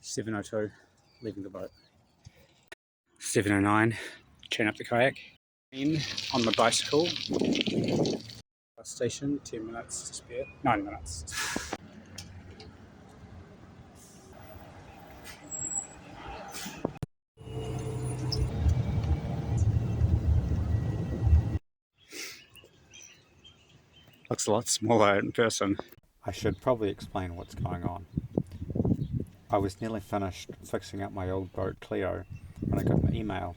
7:02, leaving the boat. 7:09, turn up the kayak. On my bicycle. Bus station, 10 minutes to spare. 9 minutes. Looks a lot smaller in person. I should probably explain what's going on. I was nearly finished fixing up my old boat Clio when I got an email.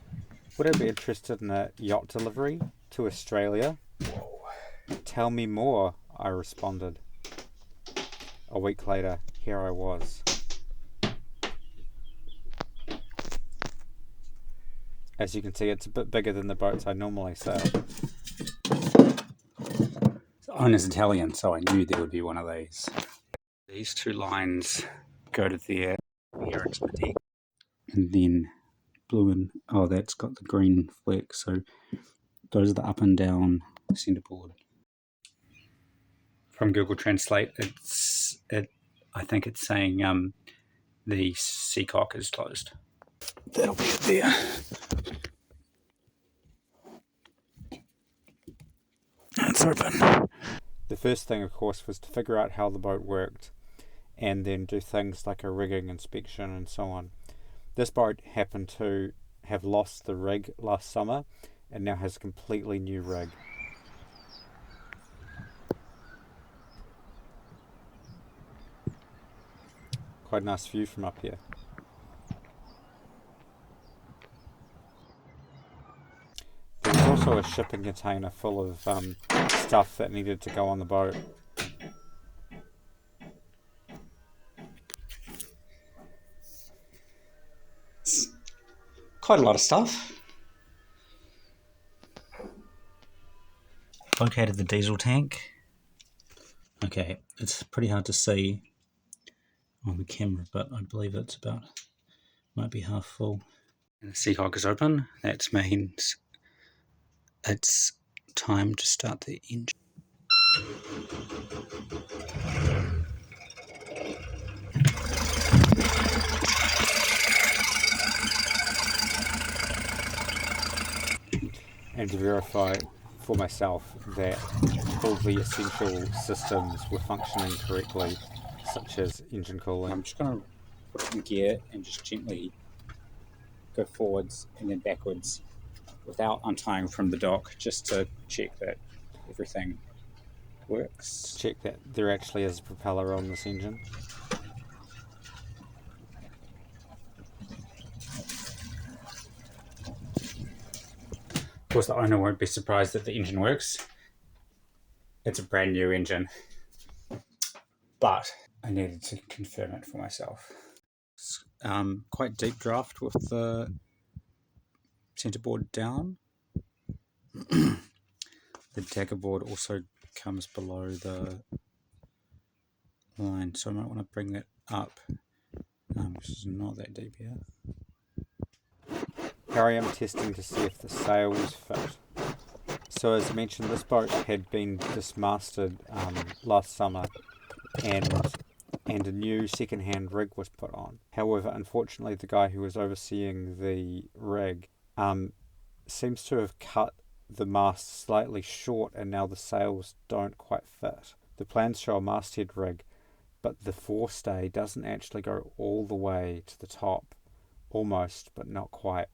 Would I be interested in a yacht delivery to Australia? Whoa. Tell me more, I responded. A week later, here I was. As you can see, it's a bit bigger than the boats I normally sail. The owner's Italian, so I knew there would be one of these. These two lines go to there, here into the deck, and then blue and, oh, that's got the green fleck, so those are the up and down centerboard. From Google Translate, I think it's saying the seacock is closed. That'll be it there. It's open. The first thing, of course, was to figure out how the boat worked and then do things like a rigging inspection and so on. This boat happened to have lost the rig last summer and now has a completely new rig. Quite a nice view from up here. There was also a shipping container full of stuff that needed to go on the boat. Quite a lot of stuff. Located the diesel tank. Okay, it's pretty hard to see on the camera, but I believe it's about, might be half full. And the seacock is open. That means it's time to start the engine. And to verify for myself that all the essential systems were functioning correctly, such as engine cooling. I'm just going to put it in gear and just gently go forwards and then backwards without untying from the dock, just to check that everything works. Check that there actually is a propeller on this engine. Of course, the owner won't be surprised that the engine works. It's a brand new engine, but I needed to confirm it for myself. It's quite deep draft with the centerboard down. The dagger board also comes below the line, so I might want to bring that up, which is not that deep here. Here I am testing to see if the sails fit. So as mentioned, this boat had been dismasted last summer and a new second-hand rig was put on. However, unfortunately, the guy who was overseeing the rig seems to have cut the mast slightly short, and now the sails don't quite fit. The plans show a masthead rig, but the forestay doesn't actually go all the way to the top. Almost, but not quite.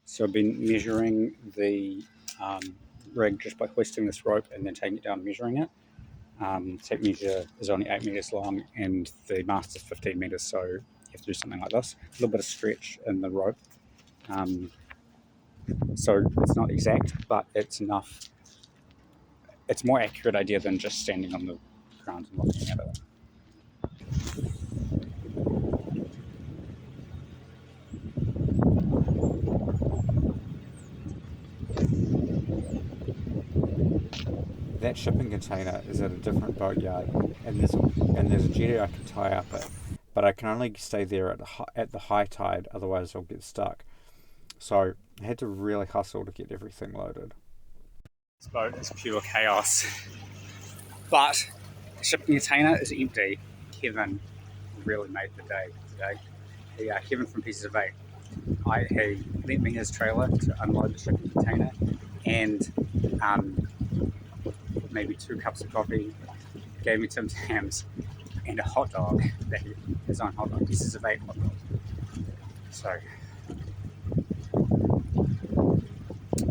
So I've been measuring the rig just by hoisting this rope and then taking it down and measuring it. Tape measure is only 8 meters long and the mast is 15 meters, so you have to do something like this. A little bit of stretch in the rope. So it's not exact, but it's enough. It's a more accurate idea than just standing on the ground and looking at it. That shipping container is at a different boatyard, and there's a jetty I can tie up it, but I can only stay there at the high tide, otherwise I'll get stuck. So I had to really hustle to get everything loaded. This boat is pure chaos, but the shipping container is empty. Kevin really made the day today. Kevin from Pieces of Eight, he lent me his trailer to unload the shipping container, and maybe 2 cups of coffee, gave me Tim Tams, and a hot dog, his own hot dog, Pieces of Eight hot dog. So,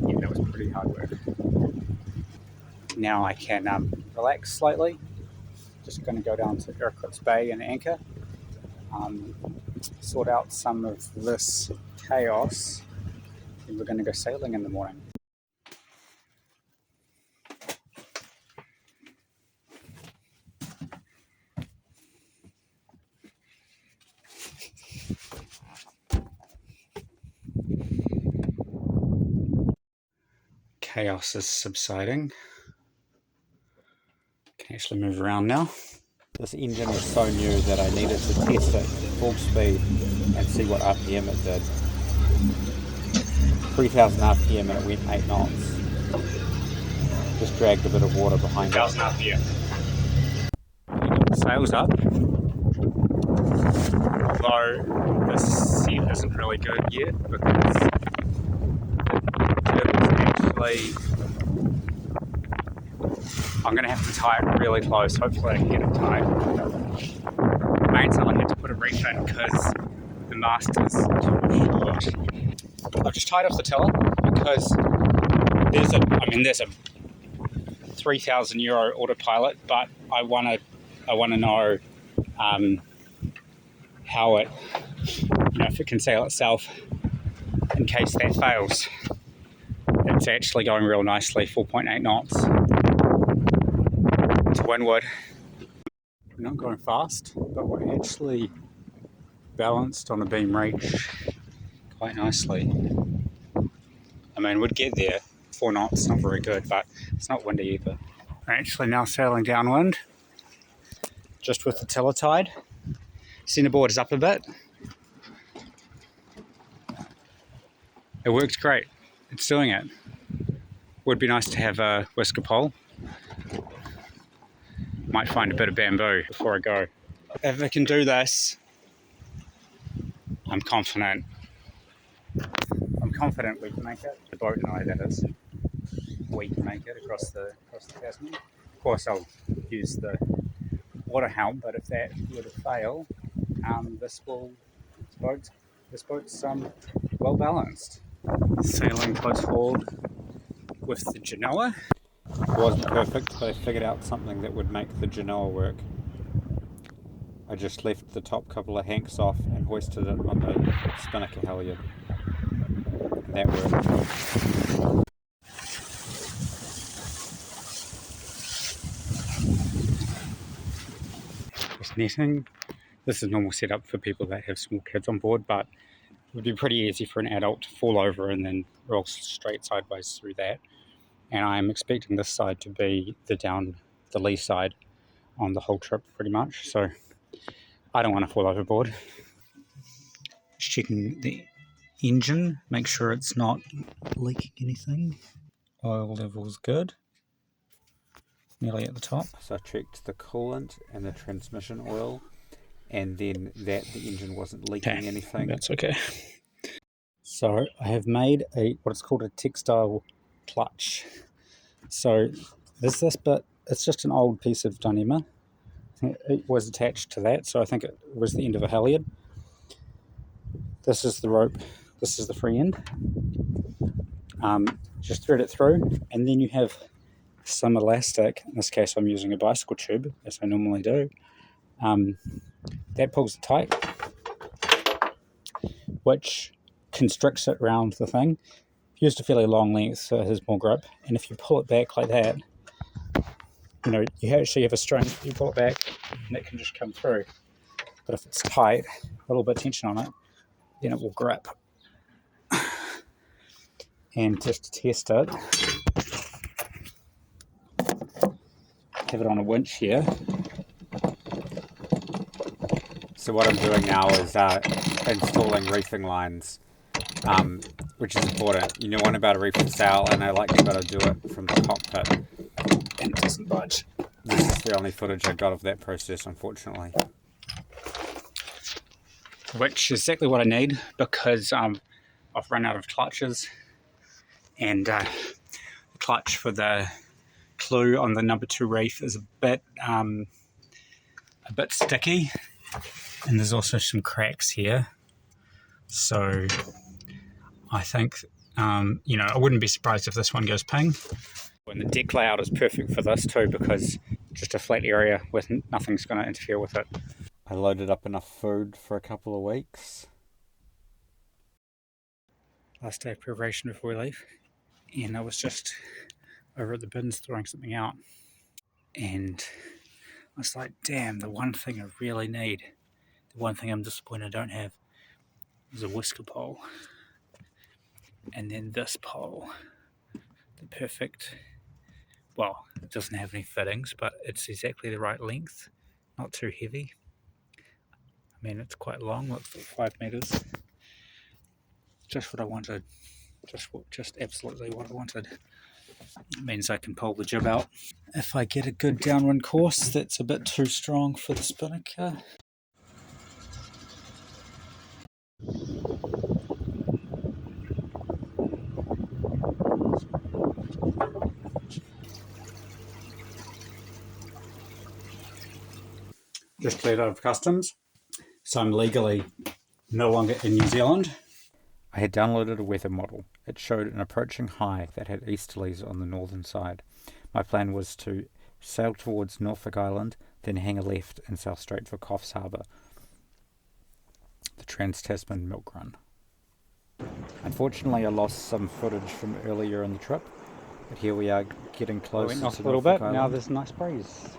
yeah, that was pretty hard work. Now I can relax slightly. Just going to go down to Eclipse Bay and anchor, sort out some of this chaos, and we're going to go sailing in the morning. Chaos is subsiding. Can actually move around now. This engine was so new that I needed to test it at full speed and see what RPM it did. 3,000 RPM and it went 8 knots. Just dragged a bit of water behind it. 1,000 RPM. You got the sails up. Although this set isn't really good yet because it is actually, I'm going to have to tie it really close. Hopefully I can get it tied. Mainly I had to put a reef in because the mast is too short. I've just tied off the tiller because there's a 3,000 euro autopilot, but I want to know how it, if it can sail itself in case that fails. It's actually going real nicely, 4.8 knots to windward. We're not going fast, but we're actually balanced on the beam reach quite nicely. I mean, we'd get there. 4 knots, not very good, but it's not windy either. We're actually now sailing downwind, just with the tiller tied. Centerboard is up a bit. It works great. It's doing it. Would be nice to have a whisker pole. Might find a bit of bamboo before I go. If I can do this, I'm confident. I'm confident we can make it. The boat and I, that is. We can make it across the Tasman. Of course, I'll use the water helm, but if that were to fail, this boat's well balanced. Sailing close haul with the Genoa. It wasn't perfect, but I figured out something that would make the Genoa work. I just left the top couple of hanks off and hoisted it on the spinnaker halyard. And that worked. Just netting. This is normal setup for people that have small kids on board, but it would be pretty easy for an adult to fall over and then roll straight sideways through that. And I'm expecting this side to be the lee side on the whole trip pretty much, so I don't want to fall overboard. Just checking the engine, make sure it's not leaking anything. Oil level's good, nearly at the top. So I checked the coolant and the transmission oil, and then that the engine wasn't leaking anything. That's okay. So I have made what is called a textile clutch. So there's this bit, it's just an old piece of Dyneema. It was attached to that, so I think it was the end of a halyard. This is the rope, this is the free end. Just thread it through, and then you have some elastic. In this case I'm using a bicycle tube, as I normally do. That pulls it tight, which constricts it around the thing. Used a fairly long length, so it has more grip. And if you pull it back like that, you actually have a string. You pull it back, and it can just come through. But if it's tight, a little bit of tension on it, then it will grip. And just to test it, have it on a winch here. So what I'm doing now is installing reefing lines, which is important. You know about a reefing sail, and I like to be able to do it from the cockpit. And it doesn't budge. This is the only footage I got of that process, unfortunately. which is exactly what I need because I've run out of clutches, and the clutch for the clue on the number 2 reef is a bit sticky, and there's also some cracks here. So I think I wouldn't be surprised if this one goes ping. And the deck layout is perfect for this too because just a flat area with nothing's going to interfere with it. I loaded up enough food for a couple of weeks. Last day of preparation before we leave, and I was just over at the bins throwing something out, and I was like, damn, the one thing I really need, the one thing I'm disappointed I don't have, is a whisker pole. And then this pole, the perfect, well, it doesn't have any fittings, but it's exactly the right length, not too heavy. I mean, it's quite long, looks like 5 meters. Just what I wanted. Just absolutely what I wanted. It means I can pull the jib out. If I get a good downwind course that's a bit too strong for the spinnaker. Just cleared out of customs, so I'm legally no longer in New Zealand. I had downloaded a weather model. It showed an approaching high that had easterlies on the northern side. My plan was to sail towards Norfolk Island, then hang a left and sail straight for Coffs Harbour, the Trans-Tasman milk run. Unfortunately, I lost some footage from earlier in the trip, but here we are getting closer Went off to a little Norfolk bit, Island. now there's a nice breeze.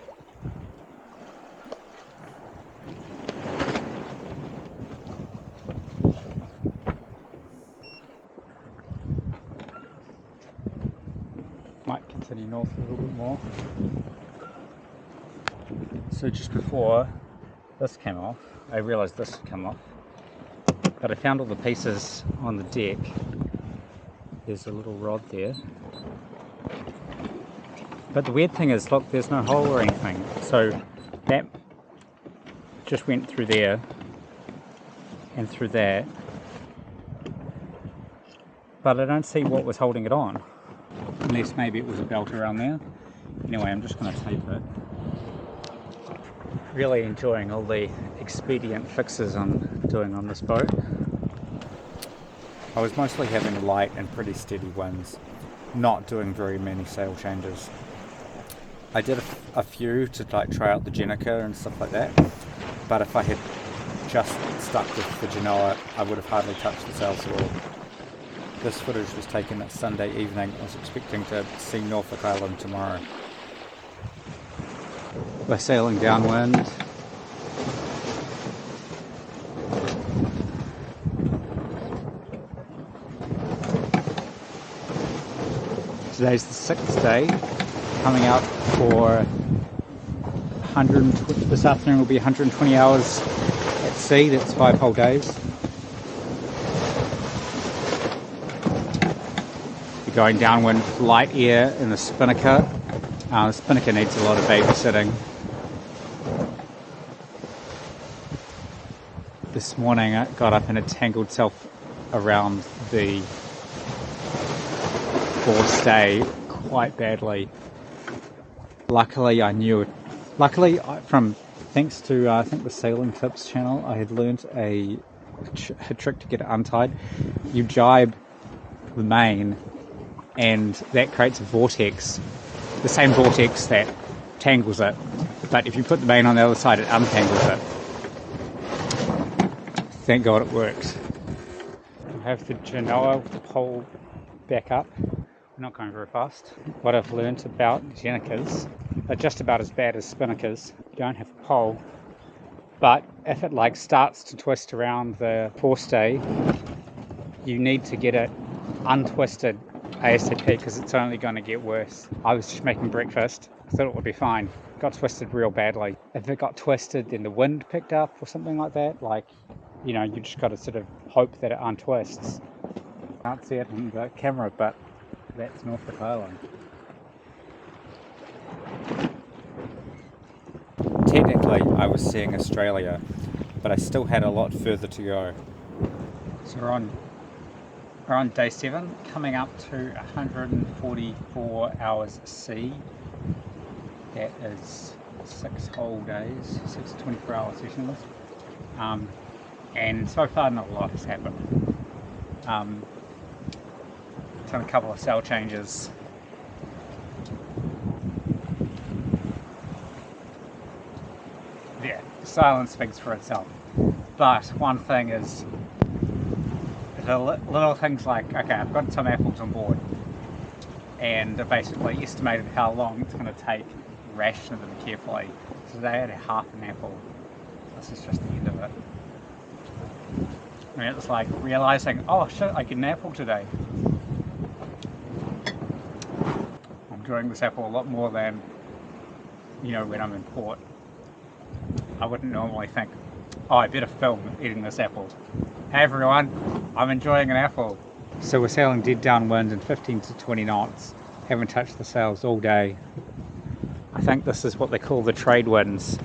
Might continue north a little bit more. So just before this came off, I realised this had come off, but I found all the pieces on the deck. There's a little rod there. But the weird thing is, look, there's no hole or anything. So that just went through there and through that. But I don't see what was holding it on. Unless maybe it was a belt around there. Anyway, I'm just going to tape it. Really enjoying all the expedient fixes I'm doing on this boat. I was mostly having light and pretty steady winds, not doing very many sail changes. I did a few to try out the Jenica and stuff like that, but if I had just stuck with the Genoa, I would have hardly touched the sails at all. This footage was taken at Sunday evening. I was expecting to see Norfolk Island tomorrow. We're sailing downwind. Today's the 6th day, coming out for 120, this afternoon will be 120 hours at sea, that's 5 whole days. We're going downwind with light air in the spinnaker. The spinnaker needs a lot of babysitting. This morning it got up and it tangled itself around the forestay quite badly. Luckily I knew it. Luckily, thanks to I think the Sailing Tips channel, I had learnt a trick to get it untied. You jibe the main and that creates a vortex, the same vortex that tangles it, but if you put the main on the other side it untangles it. Thank God it works. I have the Genoa with the pole back up. We're not going very fast. What I've learnt about Genicas, they're just about as bad as spinnakers. You don't have a pole, but if it starts to twist around the forestay, you need to get it untwisted ASAP because it's only going to get worse. I was just making breakfast. I thought it would be fine. It got twisted real badly. If it got twisted, then the wind picked up or something like that. You just got to sort of hope that it untwists. Can't see it on the camera, but that's Norfolk Island. Technically, I was seeing Australia, but I still had a lot further to go. So we're on day 7, coming up to 144 hours sea. That is 6 whole days, 6 24-hour sessions. And so far not a lot has happened. Done a couple of sail changes. Yeah, silence speaks for itself. But one thing is the little things like, okay, I've got some apples on board, and I basically estimated how long it's going to take, rationed them carefully. So they had half an apple. This is just the end of it. And it's like realizing, oh shit, I get an apple today. I'm enjoying this apple a lot more than, when I'm in port. I wouldn't normally think, oh, I better film eating this apple. Hey everyone, I'm enjoying an apple. So we're sailing dead downwind in 15 to 20 knots. Haven't touched the sails all day. I think this is what they call the trade winds.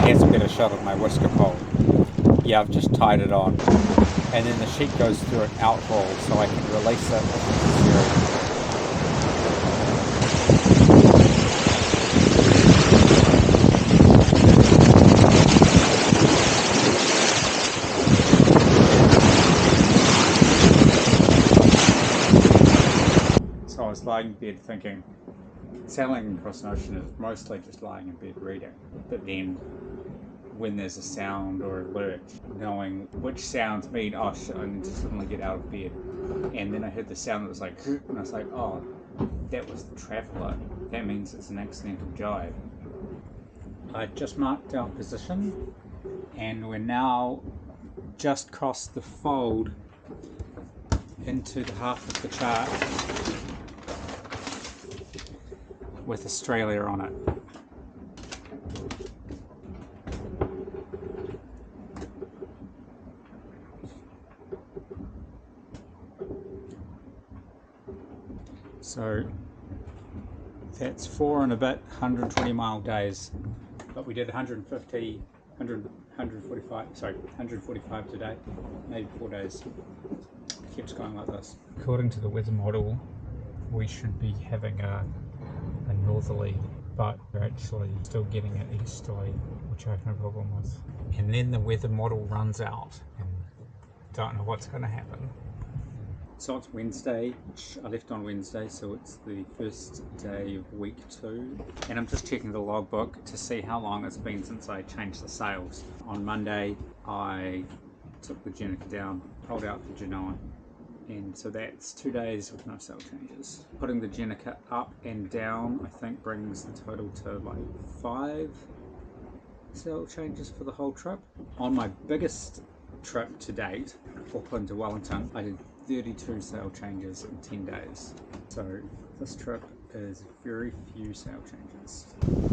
Here's a better shot of my whisker pole. Yeah, I've just tied it on, and then the sheet goes through an outhaul so I can release it if necessary. So I was lying in bed thinking, sailing across an ocean is mostly just lying in bed reading. But then, when there's a sound or a lurch, knowing which sounds mean, oh shit, I need to suddenly get out of bed. And then I heard the sound that was like, and I was like, oh, that was the traveller. That means it's an accidental jibe. I just marked our position, and we're now just crossed the fold into the half of the chart with Australia on it. So that's 4 and a bit 120 mile days, but we did 145 today, maybe 4 days. It keeps going like this. According to the weather model, we should be having a northerly, but we're actually still getting an easterly, which I have no problem with. And then the weather model runs out, and don't know what's going to happen. So it's Wednesday. I left on Wednesday, so it's the first day of week 2. And I'm just checking the logbook to see how long it's been since I changed the sails. On Monday, I took the Jenica down, pulled out the Genoa, and so that's 2 days with no sail changes. Putting the Jenica up and down, I think, brings the total to like 5 sail changes for the whole trip. On my biggest trip to date, Auckland to Wellington, I did 32 sail changes in 10 days. So this trip is very few sail changes.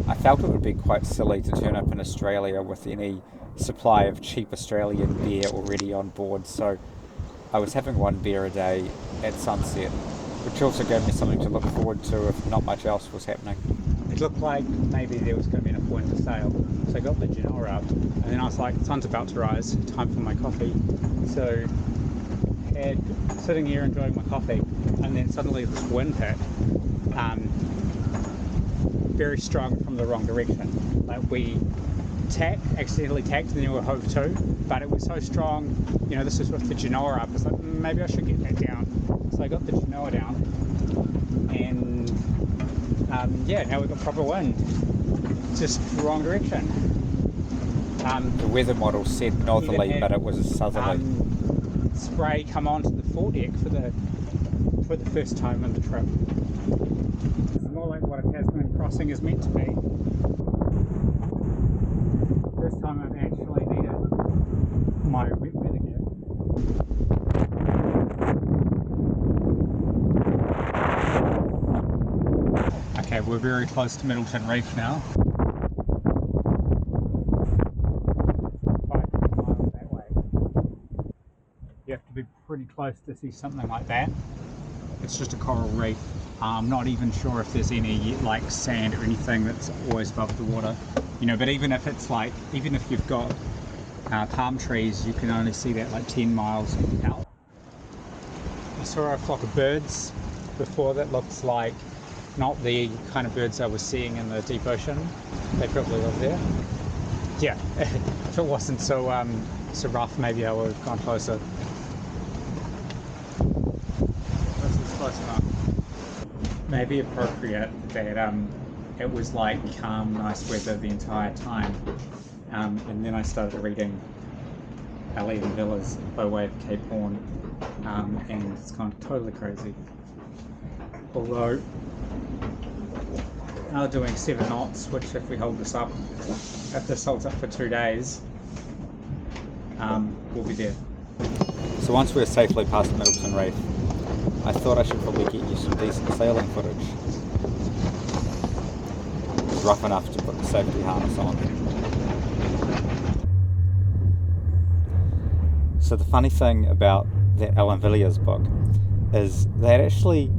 I felt it would be quite silly to turn up in Australia with any supply of cheap Australian beer already on board, so I was having 1 beer a day at sunset, which also gave me something to look forward to if not much else was happening. It looked like maybe there was going to be enough wind to sail, so I got the Genoa up, and then I was like, the sun's about to rise, time for my coffee. So sitting here enjoying my coffee, and then suddenly this wind hit, very strong from the wrong direction. Like we accidentally tacked, and then we were hove to, but it was so strong, this was with the Genoa up, it's like, maybe I should get that down. So I got the Genoa down, and now we've got proper wind, just the wrong direction. The weather model said northerly, but it was a southerly. Spray come onto the foredeck for the first time in the trip. It's more like what a Tasman crossing is meant to be. First time I've actually needed my wet weather gear. Okay, we're very close to Middleton Reef now. 5 miles that way. You have to be pretty close to see something like that. It's just a coral reef. I'm not even sure if there's any like sand or anything that's always above the water. You know, but even if it's like, even if you've got palm trees, you can only see that like 10 miles out. I saw a flock of birds before that looks like not the kind of birds I was seeing in the deep ocean. They probably live there. Yeah, if it wasn't so rough, maybe I would have gone closer. This is close enough. Maybe appropriate that it was like calm, nice weather the entire time, and then I started reading Alien Villas by way of Cape Horn, and it's gone totally crazy. Although now doing 7 knots, which if we hold this up, if this holds up for 2 days, we'll be there. So once we're safely past Middleton Reef, I thought I should probably get you some decent sailing footage. It was rough enough to put the safety harness on. So the funny thing about that Alan Villiers book is that actually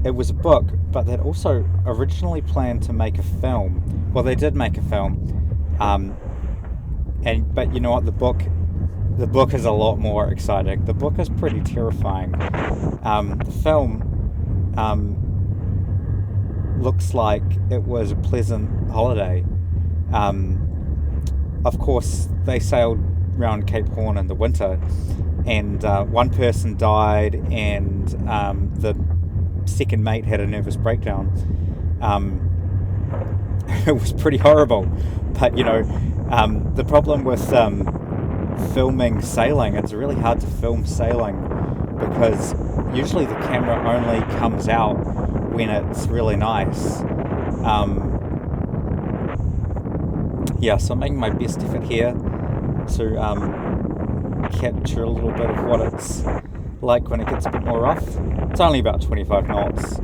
it was a book, but they'd also originally planned to make a film. Well, they did make a film, but you know what? The book is a lot more exciting. The book is pretty terrifying. The film looks like it was a pleasant holiday. Of course, they sailed around Cape Horn in the winter, and one person died, and the second mate had a nervous breakdown. It was pretty horrible, but you know, the problem with filming sailing, it's really hard to film sailing because usually the camera only comes out when it's really nice. So I'm making my best effort here to capture a little bit of what it's like when it gets a bit more rough. It's only about 25 knots,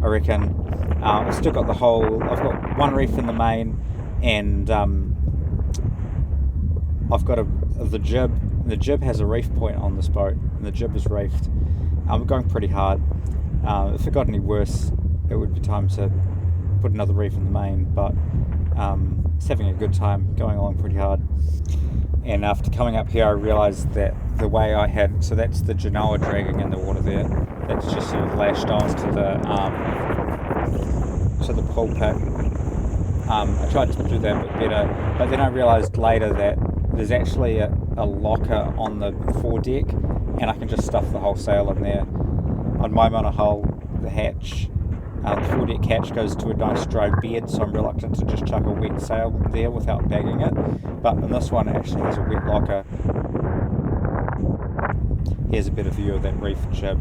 I reckon. I've still got I've got one reef in the main, and I've got the jib. The jib has a reef point on this boat, and the jib is reefed. I'm going pretty hard. If it got any worse, it would be time to put another reef in the main, but it's having a good time, going along pretty hard. And after coming up here, I realised that the way I had, so that's the genoa dragging in the water there, that's just sort of lashed on to the pulpit. I tried to do that a bit better, but then I realised later that there's actually a locker on the foredeck, and I can just stuff the whole sail in there. On my monohull, the hatch, the foredeck hatch goes to a nice dry bed, so I'm reluctant to just chuck a wet sail there without bagging it. But in this one, it actually has a wet locker. Here's a better view of that reef jib.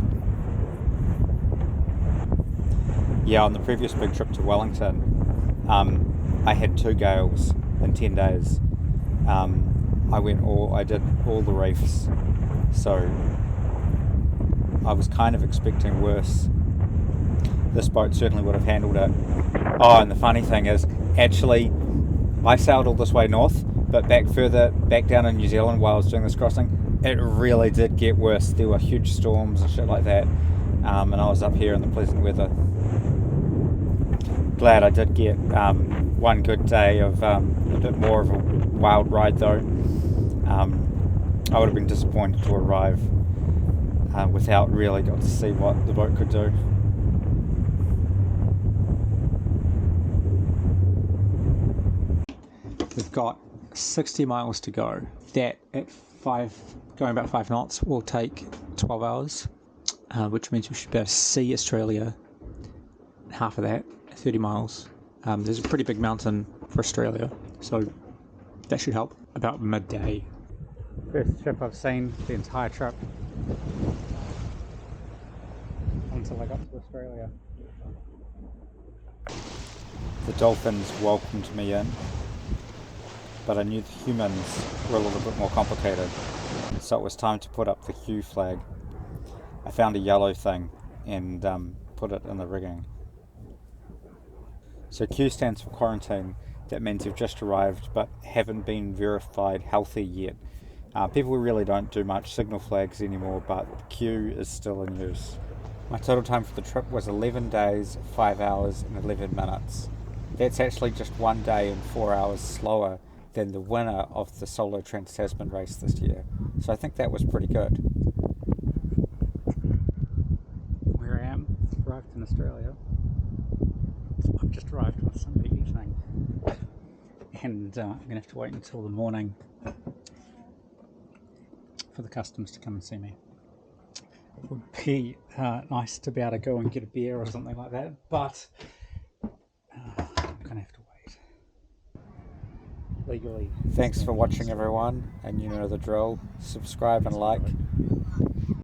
Yeah, on the previous big trip to Wellington, I had 2 gales in 10 days. I did all the reefs, so I was kind of expecting worse. This boat certainly would have handled it. Oh, and the funny thing is, actually, I sailed all this way north, but back down in New Zealand while I was doing this crossing, it really did get worse. There were huge storms and shit like that, and I was up here in the pleasant weather. Glad I did get one good day of a bit more of a wild ride though. I would have been disappointed to arrive without really got to see what the boat could do. We've got 60 miles to go. That at going about 5 knots will take 12 hours, which means we should be able to see Australia half of that, 30 miles. There's a pretty big mountain for Australia, so that should help. About midday. First trip I've seen the entire trip until I got to Australia. The dolphins welcomed me in, but I knew the humans were a little bit more complicated, so it was time to put up the Hugh flag. I found a yellow thing and put it in the rigging. So Q stands for quarantine. That means you've just arrived but haven't been verified healthy yet. People really don't do much signal flags anymore, but Q is still in use. My total time for the trip was 11 days, 5 hours and 11 minutes. That's actually just 1 day and 4 hours slower than the winner of the solo Trans-Tasman race this year. So I think that was pretty good. Where I am, arrived in Australia. I've just arrived on a Sunday evening, and I'm going to have to wait until the morning for the customs to come and see me. It would be nice to be able to go and get a beer or something like that, but I'm going to have to wait. Legally. Thanks for watching, everyone, and you know the drill. Subscribe and like,